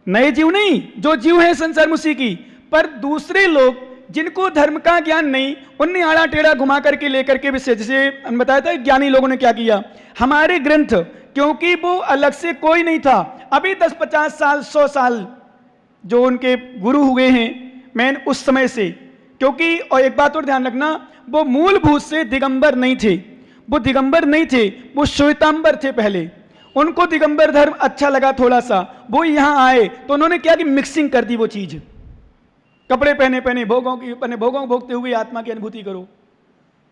नए जीव नहीं, जो जीव है संसार में उसी की। पर दूसरे लोग जिनको धर्म का ज्ञान नहीं, उन्हें आड़ा टेढ़ा घुमा करके लेकर के विषय, जैसे हमने बताया था ज्ञानी लोगों ने क्या किया, हमारे ग्रंथ, क्योंकि वो अलग से कोई नहीं था, अभी 10-50 साल 100 साल जो उनके गुरु हुए हैं मैन उस समय से, क्योंकि और एक बात और ध्यान रखना, वो मूलभूत से दिगंबर नहीं थे, वो दिगंबर नहीं थे, वो श्वेतांबर थे पहले। उनको दिगंबर धर्म अच्छा लगा थोड़ा सा, वो यहाँ आए तो उन्होंने क्या कि मिक्सिंग कर दी वो चीज, कपड़े पहने पहने भोगों की भोगों भोगते हुए आत्मा की अनुभूति करो।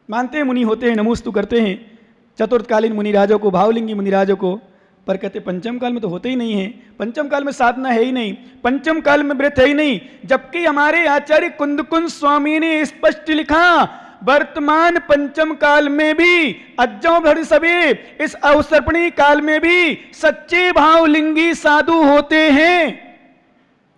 मानते हैं मुनि होते हैं, नमोस्तु करते हैं चतुर्थकालीन मुनिराजों को, भावलिंगी मुनिराजों को, पर कहते पंचम काल में तो होते ही नहीं है, पंचम काल में साधना है ही नहीं, पंचम काल में व्रत है ही नहीं। जबकि हमारे आचार्य कुंदकुंज स्वामी ने स्पष्ट लिखा, वर्तमान पंचम काल में भी अज्जों भर सभी इस अवसर्पणी काल में भी सच्चे भावलिंगी साधु होते हैं,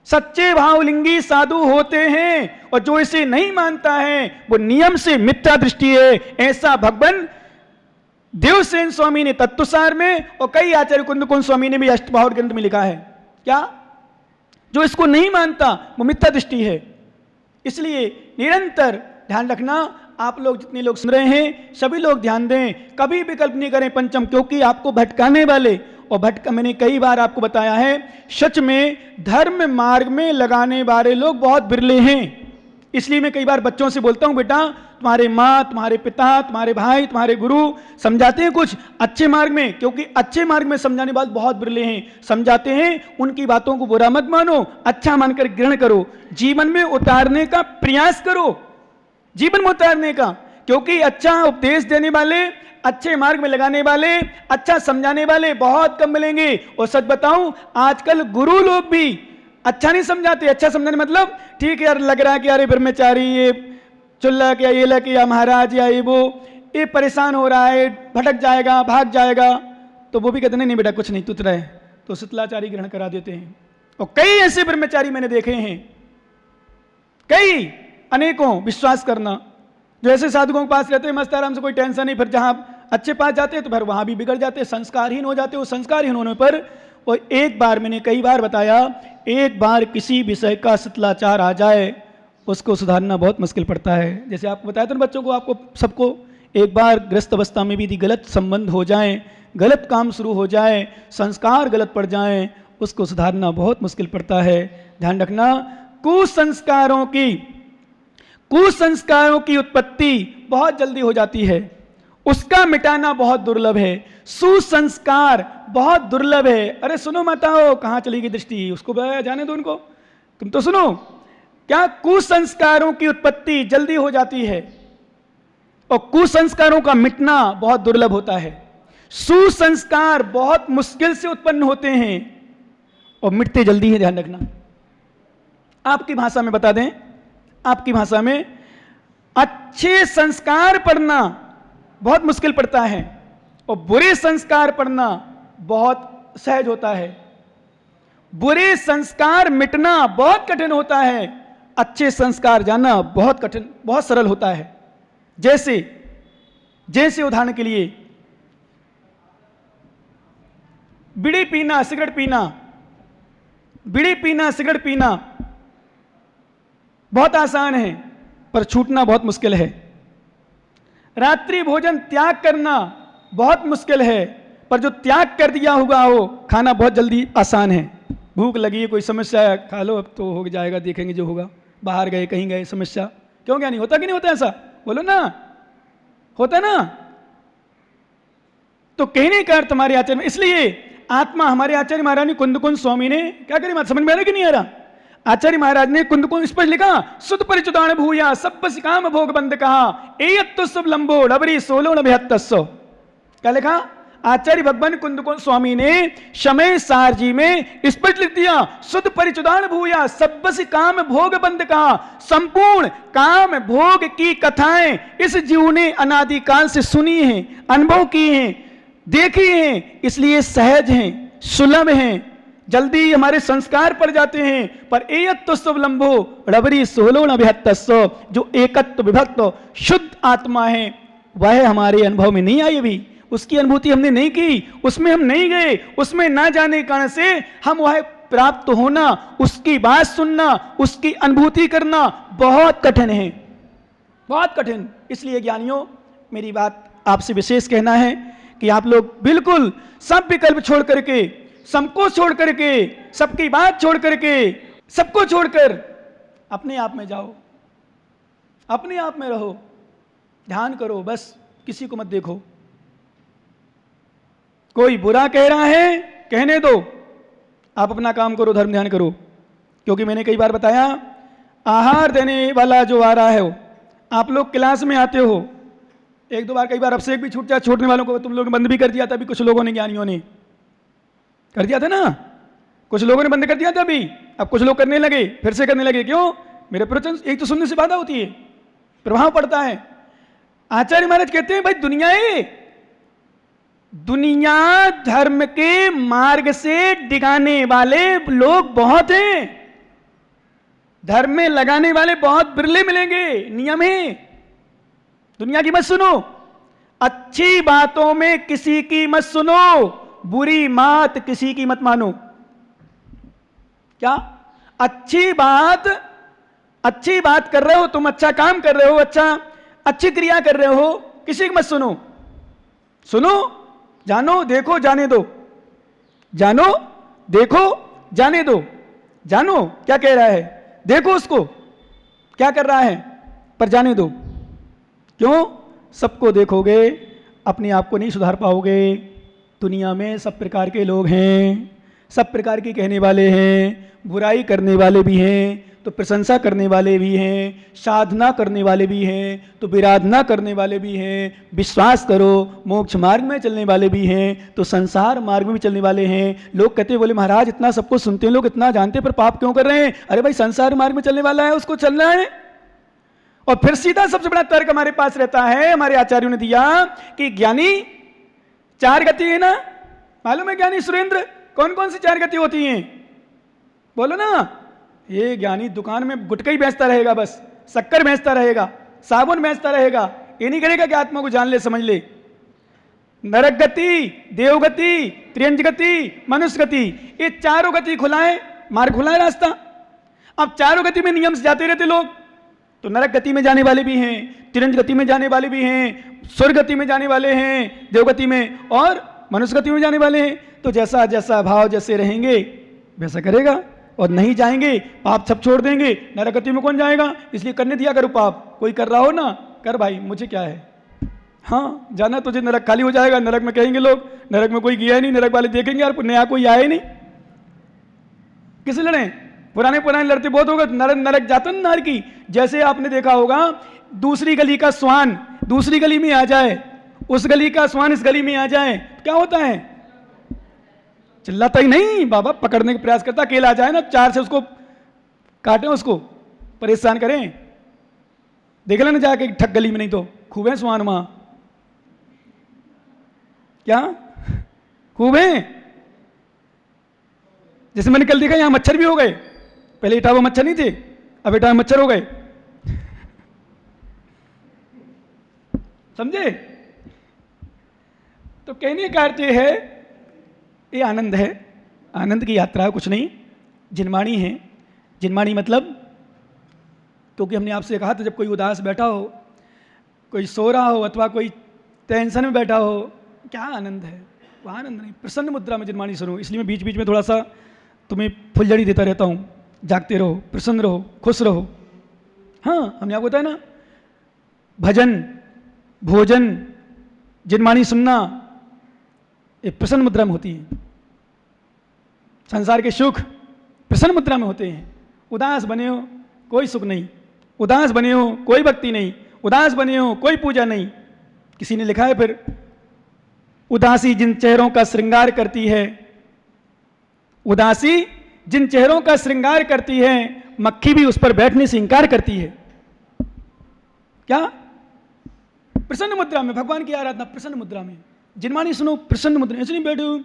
सच्चे भावलिंगी साधु होते हैं। और जो इसे नहीं मानता है वो नियम से मिथ्या दृष्टि है। ऐसा भगवान देवसेन स्वामी ने तत्वसार में और कई आचार्य कुंदकुंज स्वामी ने भी अष्टबाहुर ग्रंथ में लिखा है। क्या? जो इसको नहीं मानता वो मिथ्या दृष्टि है। इसलिए निरंतर ध्यान रखना, आप लोग जितने लोग सुन रहे हैं सभी लोग ध्यान दें, कभी विकल्प नहीं करें पंचम, क्योंकि आपको भटकाने वाले और मैंने कई बार आपको बताया है, सच में धर्म मार्ग में लगाने वाले लोग बहुत बिरले हैं। इसलिए मैं कई बार बच्चों से बोलता हूं, बेटा तुम्हारे माँ, तुम्हारे पिता, तुम्हारे भाई, तुम्हारे गुरु समझाते हैं कुछ अच्छे मार्ग में, क्योंकि अच्छे मार्ग में समझाने वाले बहुत बिरले हैं। समझाते हैं, उनकी बातों को बुरा मत मानो, अच्छा मानकर ग्रहण करो, जीवन में उतारने का प्रयास करो, जीवन में उतारने का। क्योंकि अच्छा उपदेश देने वाले, अच्छे मार्ग में लगाने वाले, अच्छा समझाने वाले बहुत कम मिलेंगे। और सच बताऊं, आजकल गुरु लोग भी अच्छा नहीं समझाते। अच्छा समझाने मतलब ठीक है यार, लग रहा है कि यार ब्रह्मचारी ये चुल्ला क्या, ये लग या महाराज या ये वो, ये परेशान हो रहा है, भटक जाएगा, भाग जाएगा, तो वो भी कहते नहीं बेटा कुछ नहीं, तुत रहे, तो शीतलाचारी ग्रहण करा देते हैं। और कई ऐसे ब्रह्मचारी मैंने देखे हैं, कई अनेकों, विश्वास करना, जो ऐसे साधुओं के पास रहते हैं मस्त आराम से, कोई टेंशन नहीं, फिर जहां अच्छे पास जाते हैं तो फिर वहां भी बिगड़ जाते हैं, संस्कारहीन हो जाते हैं। वो संस्कारहीन होने पर, और एक बार मैंने कई बार बताया, एक बार किसी विषय का शीतलाचार आ जाए उसको सुधारना बहुत मुश्किल पड़ता है। जैसे आपको बताया था ना बच्चों को, आपको सबको, एक बार गृहस्थ अवस्था में भी यदि गलत संबंध हो जाए, गलत काम शुरू हो जाए, संस्कार गलत पड़ जाए, उसको सुधारना बहुत मुश्किल पड़ता है। ध्यान रखना, कुसंस्कारों की उत्पत्ति बहुत जल्दी हो जाती है, उसका मिटाना बहुत दुर्लभ है। सुसंस्कार बहुत दुर्लभ है। अरे सुनो माताओ, कहां चली गई दृष्टि, उसको जाने दो, उनको, तुम तो सुनो। क्या? कुसंस्कारों की उत्पत्ति जल्दी हो जाती है और कुसंस्कारों का मिटना बहुत दुर्लभ होता है। सुसंस्कार बहुत मुश्किल से उत्पन्न होते हैं और मिटते जल्दी है। ध्यान रखना, आपकी भाषा में बता दें, आपकी भाषा में, अच्छे संस्कार पढ़ना बहुत मुश्किल पड़ता है और बुरे संस्कार पढ़ना बहुत सहज होता है। बुरे संस्कार मिटना बहुत कठिन होता है, अच्छे संस्कार जानना बहुत कठिन, बहुत सरल होता है। जैसे उदाहरण के लिए, बीड़ी पीना, सिगरेट पीना, बीड़ी पीना, सिगरेट पीना बहुत आसान है पर छूटना बहुत मुश्किल है। रात्रि भोजन त्याग करना बहुत मुश्किल है, पर जो त्याग कर दिया होगा वो खाना बहुत जल्दी आसान है। भूख लगी है, कोई समस्या है, खा लो, अब तो हो जाएगा, देखेंगे जो होगा। बाहर गए, कहीं गए, समस्या, क्यों क्या नहीं होता, कि नहीं होता ऐसा, बोलो ना, होता ना। तो कहीं नहीं कर तुम्हारे आचार्य में, इसलिए आत्मा, हमारे आचार्य महाराज कुंदकुंज स्वामी ने क्या करी, समझ में आ रहा कि नहीं आ रहा? आचार्य महाराज ने कुंदकुंज इस पर लिखा, सुध परिचुदान भूया सब काम भोग बंद कहा, एयत्तो शुभ लंबो डबरी सोलो न बेहत्तस्सो। क्या लिखा? आचार्य भगवान कुंदकुंज स्वामी ने समय सार जी में स्पष्ट लिख दिया, शुद्ध परिचुदान भूया सब काम भोग बंद कहा। संपूर्ण काम भोग की कथाएं इस जीव ने अनादिकाल से सुनी हैं, अनुभव की हैं, देखी हैं, इसलिए सहज हैं, सुलभ हैं, जल्दी हमारे संस्कार पड़ जाते हैं। पर एयत्तो शुभ लंबो रबरी सोलो न बेहत्तस्सो, जो एकत्व विभक्त शुद्ध आत्मा है वह हमारे अनुभव में नहीं आई, अभी उसकी अनुभूति हमने नहीं की, उसमें हम नहीं गए, उसमें ना जाने के कारण से हम वह प्राप्त होना, उसकी बात सुनना, उसकी अनुभूति करना बहुत कठिन है, बहुत कठिन। इसलिए ज्ञानियों, मेरी बात आपसे विशेष कहना है कि आप लोग बिल्कुल सब विकल्प छोड़ करके, संकोच छोड़ करके, सबकी बात छोड़ करके, सबको छोड़कर अपने आप में जाओ, अपने आप में रहो, ध्यान करो, बस किसी को मत देखो। कोई बुरा कह रहा है, कहने दो, आप अपना काम करो, धर्म ध्यान करो। क्योंकि मैंने कई बार बताया, आहार देने वाला जो आ रहा है वो, आप लोग क्लास में आते हो, एक दो बार कई बार अभिषेक भी छूट जाए, छूटने वालों को तुम लोग ने बंद भी कर दिया था, अभी कुछ लोगों ने, ज्ञानियों ने कर दिया था ना, कुछ लोगों ने बंद कर दिया था अभी, अब कुछ लोग करने लगे, फिर से करने लगे। क्यों? मेरे प्रवचन एक तो सुनने से बाधा होती है, प्रभाव पड़ता है। आचार्य महाराज कहते हैं, भाई दुनिया धर्म के मार्ग से डिगाने वाले लोग बहुत हैं, धर्म में लगाने वाले बहुत बिरले मिलेंगे। नियम है, दुनिया की मत सुनो, अच्छी बातों में किसी की मत सुनो, बुरी बात किसी की मत मानो। क्या? अच्छी बात कर रहे हो तुम, अच्छा काम कर रहे हो, अच्छी क्रिया कर रहे हो, किसी की मत सुनो। सुनो, जानो, देखो, जाने दो, जानो, देखो, जाने दो। जानो क्या कह रहा है, देखो उसको क्या कर रहा है, पर जाने दो। क्यों? सबको देखोगे, अपने आप को नहीं सुधार पाओगे। दुनिया में सब प्रकार के लोग हैं, सब प्रकार के कहने वाले हैं, बुराई करने वाले भी हैं, तो प्रशंसा करने वाले भी हैं, साधना करने वाले भी हैं, तो विराधना करने वाले भी हैं। विश्वास करो, मोक्ष मार्ग में चलने वाले भी हैं, तो संसार मार्ग में भी चलने वाले हैं। लोग कहते बोले महाराज इतना सबको सुनते हैं लोग, इतना जानते, पर पाप क्यों कर रहे हैं? अरे भाई, संसार मार्ग में चलने वाला है, उसको चलना है। और फिर सीधा सबसे बड़ा तर्क हमारे पास रहता है, हमारे आचार्यों ने दिया कि ज्ञानी 4 गति है ना, मालूम है ज्ञानी सुरेंद्र? कौन कौन सी 4 गति होती हैं? बोलो ना। ये ज्ञानी दुकान में गुटका ही बेचता रहेगा, बस शक्कर बेचता रहेगा, साबुन बेचता रहेगा, ये नहीं करेगा कि आत्मा को जान ले, समझ ले। नरक गति, देवगति, त्रियंज गति, मनुष्य गति, ये 4 गति खुलाए, मार्ग खुलाए रास्ता। अब 4 गति में नियम से जाते रहते लोग, तो नरक गति में जाने वाले भी हैं, तिरंज गति में जाने वाले भी हैं, स्वर्ग गति में जाने वाले हैं, देवगति में, और मनुष्य गति में जाने वाले हैं। तो जैसा जैसा भाव जैसे रहेंगे वैसा करेगा, और नहीं जाएंगे, पाप सब छोड़ देंगे, नरक गति में कौन जाएगा? इसलिए करने दिया करो पाप। कोई कर रहा हो ना, कर भाई, मुझे क्या है, हाँ जाना तुझे, नरक खाली हो जाएगा। नरक में कहेंगे लोग, नरक में कोई गया नहीं, नरक वाले देखेंगे यार नया कोई आया ही नहीं, किसे लड़े? पुराने लड़ते बहुत होगा, नरक जाता ना नर की। जैसे आपने देखा होगा, दूसरी गली का स्वान दूसरी गली में आ जाए, उस गली का स्वान इस गली में आ जाए, क्या होता है? चिल्लाता ही नहीं, बाबा पकड़ने का प्रयास करता, अकेला आ जाए ना, 4 से उसको काटें, उसको परेशान करें। देख लेना जाके ठग गली में, नहीं तो खूब है स्वान वहां, क्या खूब है। जैसे मैंने कल देखा, यहां मच्छर भी हो गए, पहले इटावा मच्छर नहीं थे, अब इटावा मच्छर हो गए, समझे? तो कहने का अर्थ है, ये आनंद है, आनंद की यात्रा है, कुछ नहीं। जिनवाणी है, जिनवाणी मतलब, क्योंकि हमने आपसे कहा था, जब कोई उदास बैठा हो, कोई सो रहा हो, अथवा कोई टेंशन में बैठा हो, क्या आनंद है? वो आनंद नहीं, प्रसन्न मुद्रा में जिनवाणी सुनो। इसलिए मैं बीच बीच में थोड़ा सा तुम्हें फुलझड़ी देता रहता हूँ, जागते रहो, प्रसन्न रहो, खुश रहो। हाँ, हमने आपको बताया ना, भजन, भोजन, जिनवाणी सुनना, ये प्रसन्न मुद्रा में होती है। संसार के सुख प्रसन्न मुद्रा में होते हैं। उदास बने हो कोई सुख नहीं, उदास बने हो कोई भक्ति नहीं, उदास बने हो कोई पूजा नहीं। किसी ने लिखा है फिर, उदासी जिन चेहरों का श्रृंगार करती है, उदासी जिन चेहरों का श्रृंगार करती है, मक्खी भी उस पर बैठने से इंकार करती है। क्या? प्रसन्न मुद्रा में भगवान की आराधना, प्रसन्न मुद्रा में जिनवाणी सुनो, प्रसन्न मुद्रा, ऐसे नहीं बैठो,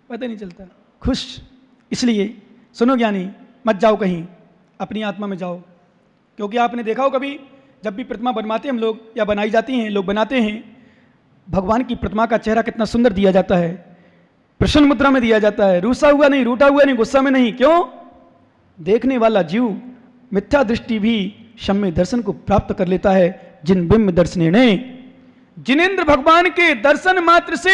पता नहीं चलता, खुश। इसलिए सुनो ज्ञानी, मत जाओ कहीं, अपनी आत्मा में जाओ। क्योंकि आपने देखा हो कभी, जब भी प्रतिमा बनवाते हम लोग, या बनाई जाती हैं, लोग बनाते हैं, भगवान की प्रतिमा का चेहरा कितना सुंदर दिया जाता है, प्रसन्न मुद्रा में दिया जाता है, रूसा हुआ नहीं, रूठा हुआ नहीं, गुस्सा में नहीं। क्यों? देखने वाला जीव मिथ्या दृष्टि भी सम्य दर्शन को प्राप्त कर लेता है। जिन बिंब दर्शन ने, जिनेंद्र भगवान के दर्शन मात्र से,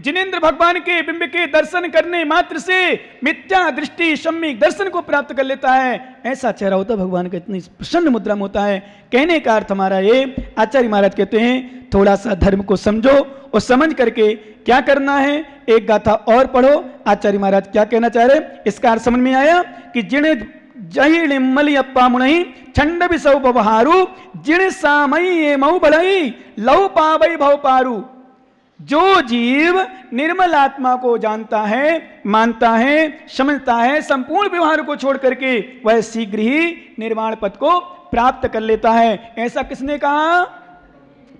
जिनेंद्र भगवान के बिंब के दर्शन करने मात्र से मिथ्या दृष्टि सम्यक दर्शन को प्राप्त कर लेता है, ऐसा चेहरा होता है भगवान का, इतनी प्रसन्न मुद्रा में होता है। कहने का अर्थ हमारा ये, आचार्य महाराज कहते हैं थोड़ा सा धर्म को समझो और समझ करके क्या करना है। एक गाथा और पढ़ो, आचार्य महाराज क्या कहना चाह रहे, इसका अर्थ समझ में आया कि जिण जही निम्मली अप्पा मुनई छंड विसौ बवहारू जिण सामई मऊ बड़ई लव पावई भव पारू। जो जीव निर्मल आत्मा को जानता है, मानता है, समझता है, संपूर्ण व्यवहार को छोड़ करके वह शीघ्र ही निर्वाण पद को प्राप्त कर लेता है। ऐसा किसने कहा?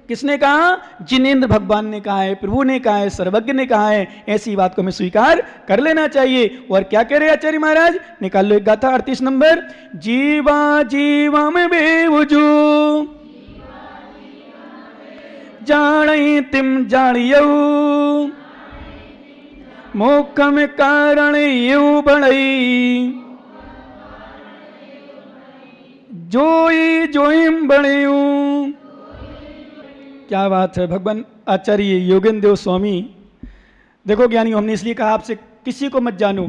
किसने कहा? जिनेंद्र भगवान ने कहा है, प्रभु ने कहा है, सर्वज्ञ ने कहा है। ऐसी बात को हमें स्वीकार कर लेना चाहिए। और क्या कह रहे आचार्य महाराज, निकाल लो एक गाथा 38 नंबर। जीवा जीवम बेवजू जाणई तिम जाणियो मोखम कारण यू बणई जोई जोइम बणियू। क्या बात है। भगवान आचार्य योगेंद्र देव स्वामी, देखो ज्ञानी, हमने इसलिए कहा आपसे किसी को मत जानो,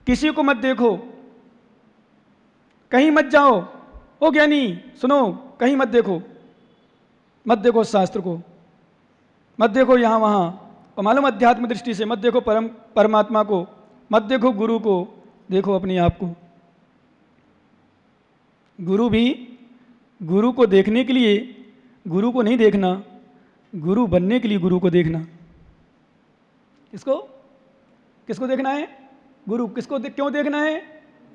किसी को मत देखो, कहीं मत जाओ। ओ ज्ञानी सुनो, कहीं मत देखो, मत देखो शास्त्र को, मत देखो यहाँ वहाँ, और मालूम अध्यात्म दृष्टि से मत देखो परमात्मा को, मत देखो गुरु को, देखो अपने आप को। गुरु भी, गुरु को देखने के लिए गुरु को नहीं देखना, गुरु बनने के लिए गुरु को देखना। किसको? किसको देखना है? गुरु। किसको क्यों देखना है?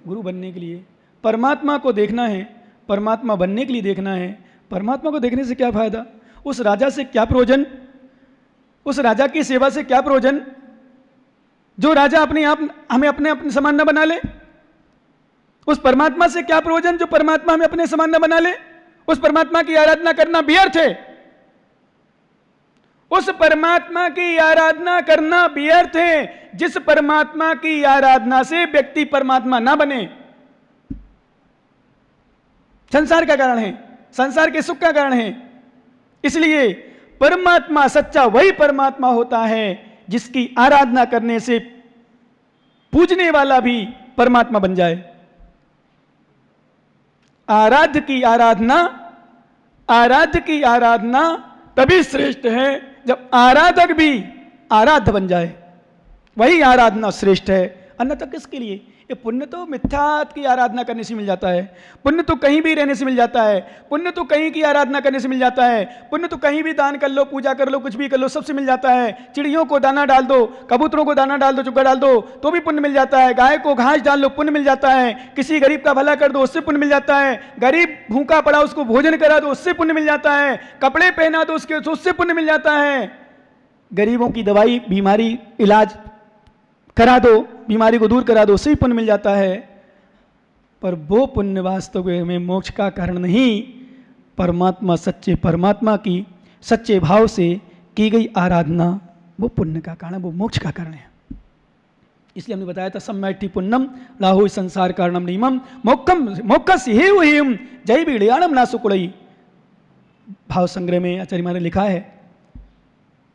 गुरु बनने के लिए। परमात्मा को देखना है, परमात्मा बनने के लिए देखना है। परमात्मा को देखने से क्या फायदा? उस राजा से क्या प्रयोजन? उस राजा की सेवा से क्या प्रयोजन जो राजा अपने आप हमें अपने समान न बना ले? उस परमात्मा से क्या प्रयोजन जो परमात्मा हमें अपने समान न बना ले? उस परमात्मा की आराधना करना व्यर्थ है। उस परमात्मा की आराधना करना व्यर्थ है जिस परमात्मा की आराधना से व्यक्ति परमात्मा ना बने। संसार का कारण है, संसार के सुख का कारण है। इसलिए परमात्मा सच्चा वही परमात्मा होता है जिसकी आराधना करने से पूजने वाला भी परमात्मा बन जाए। आराध्य की आराधना, आराध्य की आराधना तभी श्रेष्ठ है जब आराधक भी आराध्य बन जाए, वही आराधना श्रेष्ठ है। अन्यथा किसके लिए? ये पुण्य तो मिथ्यात की आराधना करने से मिल जाता है, पुण्य तो कहीं भी रहने से मिल जाता है, पुण्य तो कहीं की आराधना करने से मिल जाता है, पुण्य तो कहीं भी दान कर लो, पूजा कर लो, कुछ भी कर लो, सबसे मिल जाता है। चिड़ियों को दाना डाल दो, कबूतरों को दाना डाल दो, चुग्गा डाल दो तो भी पुण्य मिल जाता है। गाय को घास डाल लो, पुण्य मिल जाता है। किसी गरीब का भला कर दो, उससे पुण्य मिल जाता है। गरीब भूखा पड़ा उसको भोजन करा दो, उससे पुण्य मिल जाता है। कपड़े पहना दो उससे पुण्य मिल जाता है। गरीबों की दवाई, बीमारी, इलाज करा दो, बीमारी को दूर करा दो, उससे भी पुण्य मिल जाता है। पर वो पुण्य वास्तव में मोक्ष का कारण नहीं। परमात्मा, सच्चे परमात्मा की सच्चे भाव से की गई आराधना वो पुण्य का कारण, वो मोक्ष का कारण है। इसलिए हमने बताया था सम्मैठी पुण्यम लाहो संसार कारणम नियमम मोक्षम मोक्षस हेव हेम जय बिड़ियाणम ना सुकुड़ई। भाव संग्रह में आचार्य महाराज ने लिखा है,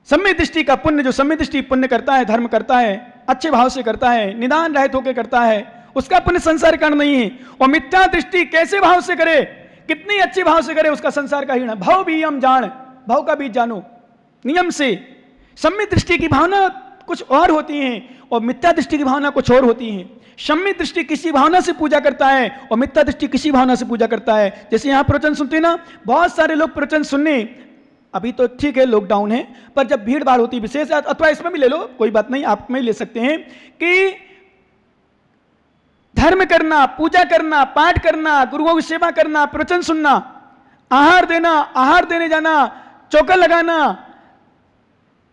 सम्य दृष्टि का पुण्य, जो सम्य दृष्टि पुण्य करता है, धर्म करता है, अच्छे भाव से करता है, निदान रहित होकर करता है, उसका पुण्य संसार कारण नहीं है। और मिथ्या दृष्टि कैसे भाव से करे, कितनी अच्छे भाव से करे, उसका संसार का ही ना। भाव भी हम जान, भाव का बीज जानो नियम से। सम्य दृष्टि की भावना कुछ और होती है और मिथ्या दृष्टि की भावना कुछ और होती है। सम्य दृष्टि किसी भावना से पूजा करता है और मिथ्या दृष्टि किसी भावना से पूजा करता है। जैसे यहां प्रवचन सुनते हैं ना, बहुत सारे लोग प्रवचन सुनने, अभी तो ठीक है लॉकडाउन है, पर जब भीड़ भाड़ होती है विशेष, अथवा इसमें भी ले लो, कोई बात नहीं, आप में ले सकते हैं कि धर्म करना, पूजा करना, पाठ करना, गुरुओं की सेवा करना, प्रवचन सुनना, आहार देना, आहार देने जाना, चौका लगाना,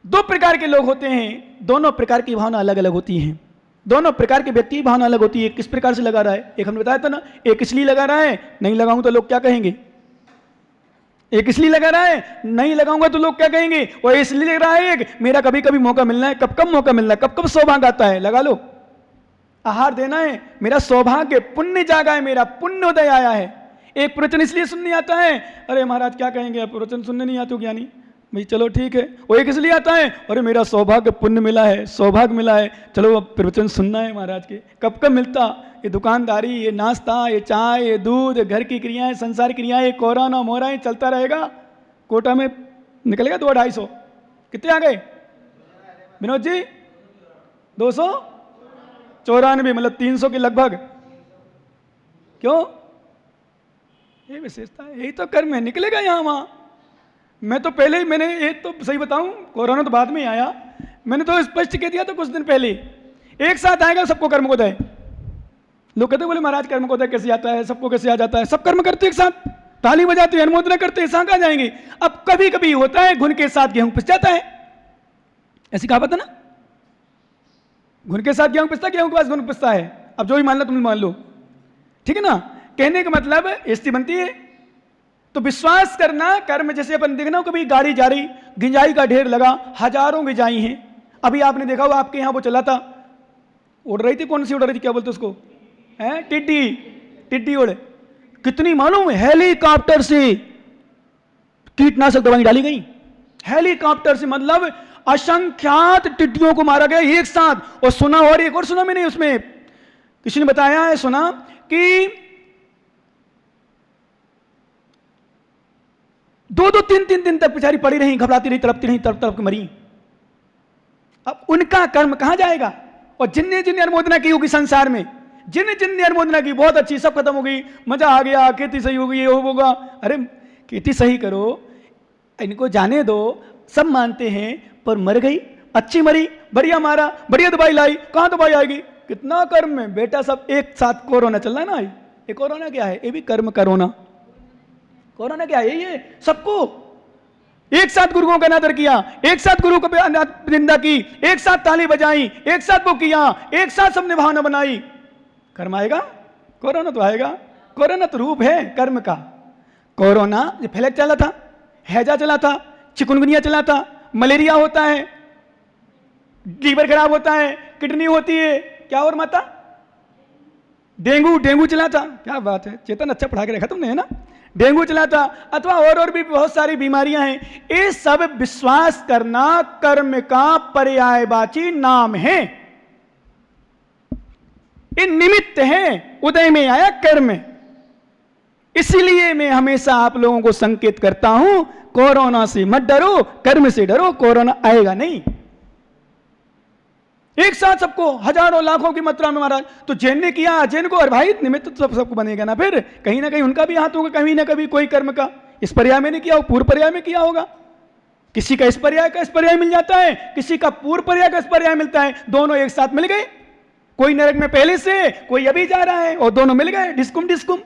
दो प्रकार के लोग होते हैं। दोनों प्रकार की भावना अलग अलग होती हैं। दोनों प्रकार के व्यक्ति की भावना अलग होती है। किस प्रकार से लगा रहा है, एक हमने बताया था ना, एक इसलिए लगा रहा है, नहीं लगाऊं तो लोग क्या कहेंगे, एक इसलिए लगा रहा है, नहीं लगाऊंगा तो लोग क्या कहेंगे, और इसलिए लग रहा है एक मेरा कभी कभी मौका मिलना है, कब कब मौका मिलना है, कब कब सौभाग्य आता है, लगा लो। आहार देना है, मेरा सौभाग्य, पुण्य जागा है, मेरा पुण्योदय आया है। एक प्रवचन इसलिए सुनने आता है, अरे महाराज क्या कहेंगे, प्रवचन सुनने नहीं आते हो ज्ञानी, भाई चलो ठीक है। वो एक इसलिए आता है, अरे मेरा सौभाग्य, पुण्य मिला है, सौभाग्य मिला है, चलो अब प्रवचन सुनना है महाराज के। कब कब मिलता, ये दुकानदारी, ये नाश्ता, ये चाय, ये दूध, घर की क्रियाएं, संसार क्रियाएं, ये कोरोना मोहराएं चलता रहेगा। कोटा में निकलेगा 200-250, कितने आ गए विनोद जी? 294, मतलब 300 के लगभग। क्यों? ये विशेषता है, यही तो कर्म है, निकलेगा यहाँ वहाँ। मैं तो पहले ही, मैंने एक तो सही बताऊं, कोरोना तो बाद में ही आया, मैंने तो स्पष्ट कह दिया था कुछ दिन पहले, एक साथ आएगा सबको कर्मोदय। लोग कहते बोले महाराज कर्मोदय कैसे आता है, सबको कैसे आ जाता है? सब कर्म करते एक साथ, ताली बजाते, अनुमोदना करते, सांगा जाएंगे। अब कभी कभी होता है घुन के साथ गेहूं पिस जाता है, ऐसी कहावत है ना, घुन के साथ गेहूं पिसता, गेहूं के पास घुन पिसता है। अब जो भी मान लो तुम मान लो, ठीक है ना। कहने का मतलब स्थिति बनती है। तो विश्वास करना कर्म, जैसे अपन देखना कभी गाड़ी जा रही, गिंजाई का ढेर लगा, हजारों गिंजाई हैं। अभी आपने देखा होगा आपके यहाँ वो चला था, उड़ रही थी, कौन सी उड़ रही थी, क्या बोलते उसको, है टिड्डी, टिड्डी उड़, कितनी मालूम, हेलीकॉप्टर से कीटनाशक दवाई डाली गई, हेलीकॉप्टर से, मतलब असंख्यात टिड्डियों को मारा गया एक साथ। और सुना, और एक और सुना मैंने, उसमें किसी ने बताया है, सुना कि 2-2, 3-3 दिन तक बेचारी पड़ी रही, घबराती रही, तड़पती रही, तड़प तड़प के मरी। अब उनका कर्म कहां जाएगा? और जिनने जिनने अनुमोदना की होगी संसार में, जिनने जिनने अनुमोदना की, बहुत अच्छी, सब खत्म हो गई, मजा आ गया, खेती सही हो गई, ये होगा। अरे खेती सही करो, इनको जाने दो, सब मानते हैं, पर मर गई, अच्छी मरी, बढ़िया मारा, बढ़िया दवाई लाई, कहां दवाई आएगी? कितना कर्म में बेटा, सब एक साथ कोरोना चल रहा है ना। ये कोरोना क्या है? ये भी कर्म करोना। कोरोना क्या है? ये सबको एक साथ गुरुओं का अनादर किया, एक साथ गुरु को निंदा की, एक साथ ताली बजाई, एक साथ वो किया, एक साथ सबने बहाना बनाई, कर्म आएगा? कोरोना तो आएगा। कोरोना तो रूप है कर्म का। कोरोना फैलक चला था, हैजा चला था, चिकुनगुनिया चला था, मलेरिया होता है, लीवर खराब होता है, किडनी होती है, क्या और माता, डेंगू चला था। क्या बात है चेतन, अच्छा पढ़ा के रखा तुमने, है ना। डेंगू चला था, अथवा और भी बहुत सारी बीमारियां हैं। ये सब विश्वास करना कर्म का पर्यायवाची नाम है। ये निमित्त है, उदय में आया कर्म। इसलिए मैं हमेशा आप लोगों को संकेत करता हूं, कोरोना से मत डरो, कर्म से डरो, कोरोना आएगा नहीं। एक साथ सबको हजारों लाखों की मात्रा में महाराज, तो जैन ने किया, जैन को, और भाई निमित्त तो सबको बनेगा ना, फिर कहीं ना कहीं उनका भी हाथ होगा, कहीं ना कभी कोई कर्म का। इस पर्याय में नहीं किया हो, पूर्व पर्याय में किया होगा। किसी का इस पर्याय का इस पर्याय मिल जाता है, किसी का पूर्व पर्याय का इस पर्याय मिलता है, दोनों एक साथ मिल गए। कोई नरक में पहले से, कोई अभी जा रहा है, और दोनों मिल गए, डिस्कुम डिस्कुम।